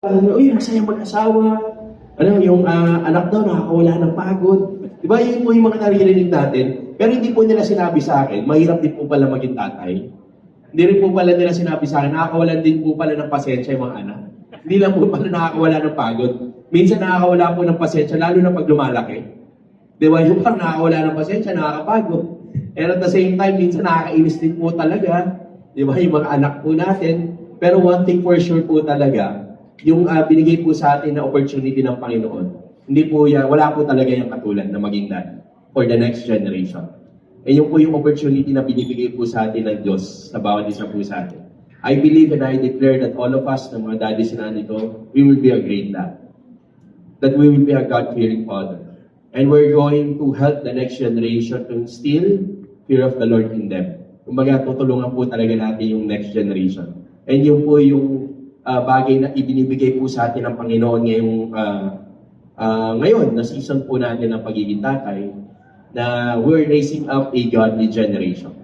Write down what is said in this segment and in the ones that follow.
Uy, masaya mag-asawa. Yung anak daw nakakawala ng pagod. Di ba, yun po yung mga naririnig natin. Pero hindi po nila sinabi sa akin, mahirap din po pala maging tatay. Hindi rin po pala nila sinabi sa akin, nakakawalan din po pala ng pasensya yung mga anak. Hindi lang po pala nakakawala ng pagod. Minsan nakakawala po ng pasensya, lalo na pag lumalaki. Di ba, yung parang nakakawala ng pasensya, nakakapagod. And at the same time, minsan nakakainis din po talaga. Di ba, yung mga anak po natin. Pero one thing for sure po talaga, yung binigay po sa atin na opportunity ng Panginoon, hindi po wala po talaga yung katulad na maging dad for the next generation. Eh yung po yung opportunity na binibigay po sa atin ng Diyos sa bawat isa po sa atin. I believe and I declare that all of us, ng mga daddies na nandito, we will be a great dad. That we will be a God-fearing father. And we're going to help the next generation to instill fear of the Lord in them. Kumbaga, tutulungan po talaga natin yung next generation. And yung po yung bagay na ibinibigay po sa atin ng Panginoon ngayon na season po natin ng pagiging tatay, na we're raising up a godly generation.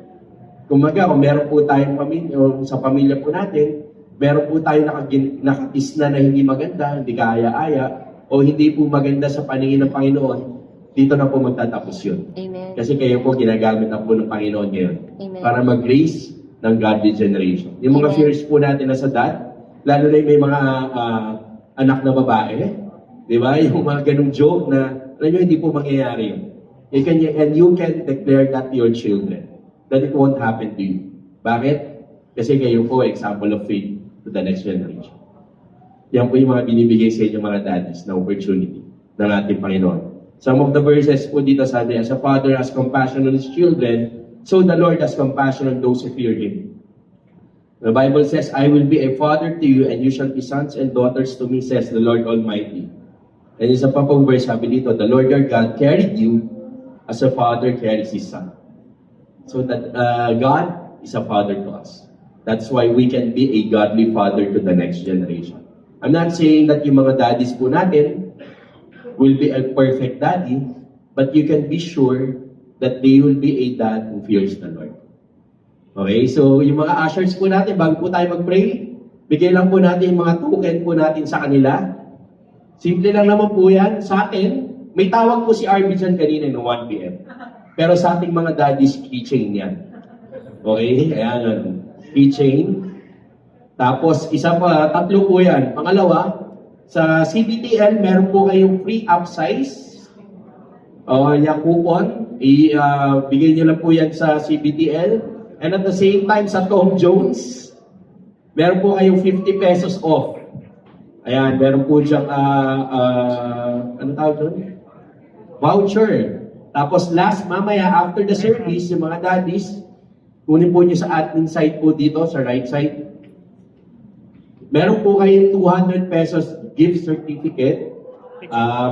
Kung meron po tayong pamilya, o sa pamilya po natin, meron po tayong nakatisna na hindi maganda, hindi kaaya-aya, o hindi po maganda sa paningin ng Panginoon, dito na po magtatapos yun. Amen. Kasi kayo po ginagamit na po ng Panginoon ngayon. Amen. Para mag-raise ng godly generation. Yung mga Amen. fears po natin na sa dad, lalo na yung may mga anak na babae, di ba? Yung mga ganung joke na, alam nyo, hindi po mangyayari yun. And you can declare that to your children, that it won't happen to you. Bakit? Kasi kayo po, example of faith to the next generation. Yan po yung mga binibigay sa inyo mga daddies na opportunity ng ating Panginoon. Some of the verses po dito sabi, as a father has compassion on his children, so the Lord has compassion on those who fear Him. The Bible says, I will be a father to you, and you shall be sons and daughters to me, says the Lord Almighty. And isa pa pong verse sabi dito, the Lord your God carried you as a father carries his son. So that God is a father to us. That's why we can be a godly father to the next generation. I'm not saying that yung mga daddies po natin will be a perfect daddy, but you can be sure that they will be a dad who fears the Lord. Okay, so yung mga ushers po natin, bago po tayo mag-pray, bigay lang po natin yung mga token po natin sa kanila. Simple lang naman po yan. Sa atin, may tawag po si RB dyan kanina no 1 p.m. Pero sa ating mga daddies, keychain yan. Okay, ayan, keychain. Tapos, isa pa, 3 po yan. Pangalawa, sa CBTL, meron po kayong free upsize. Yung coupon, bigay nyo lang po yan sa CBTL. And at the same time, sa Tom Jones, meron po kayong 50 pesos off. Ayan, meron po diyang, ano tawag doon? Voucher. Tapos last, mamaya, after the service, yung mga daddies, kunin po nyo sa admin side po dito, sa right side. Meron po kayong 200 pesos gift certificate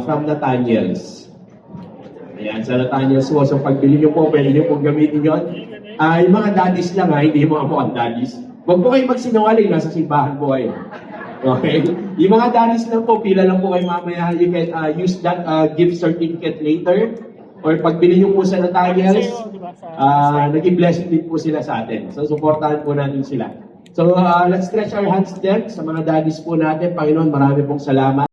from Nathaniels. Ayan, sa Nathaniels po. So pagbili nyo po, pwede nyo pong gamitin yun. Yung mga daddies lang hindi yung mga mukhang daddies. Huwag po kayo magsinungaling, nasa simbahan po kayo. Okay? Yung mga daddies lang po, pila lang po kayo mamaya. You can use that gift certificate later. Or pagbili nyo po sa Nathaniels, naging blessing din po sila sa atin. So, supportahan po natin sila. So, let's stretch our hands then sa mga daddies po natin. Panginoon, marami pong salamat.